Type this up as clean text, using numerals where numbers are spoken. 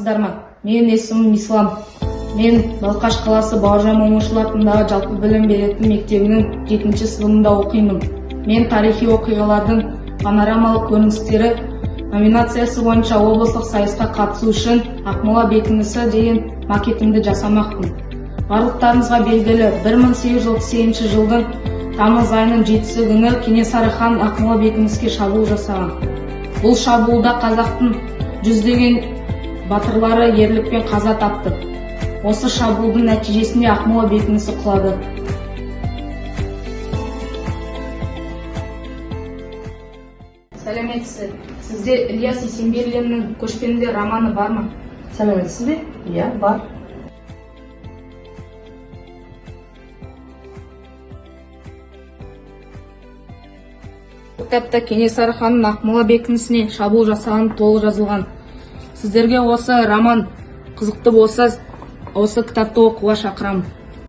саламатсыздар ма? Менин есімім Ислам. Мен Балқаш қаласы Бауыржан Момышұлы атындағы жалпы білім беретін мектебінің 7-ші сыныбында оқимын. Мен тарихи оқиғалардың панорамалық көріністері номинациясы бойынша облыстық сайысқа қатысу үшін Ақмола бекінісі деген макетімді жасамақпын. Барлықтарыңызға белгілі 1838 жылдың тамыз айының 7-сі күні Кенесары хан Ақмола бекініске шабуыл жасаған. Бұл шабуылда қазақтың жүздеген батырлары ерлікпен қаза тапты. Осы шабуылдың нәтижесінде Ақмола бекінісі құлады. Сәлеметсіз. Сізде Ілияс Есенберлиннің көшпенділер романы бар ма? Сәлеметсіз бе? Иә, бар. Кітапта Кенесары ханның Ақмола бекінісіне шабуыл жасағаны толық жазылған. Сіздерге осы роман қызықты болса, осы кітапты оқуға шақырамын.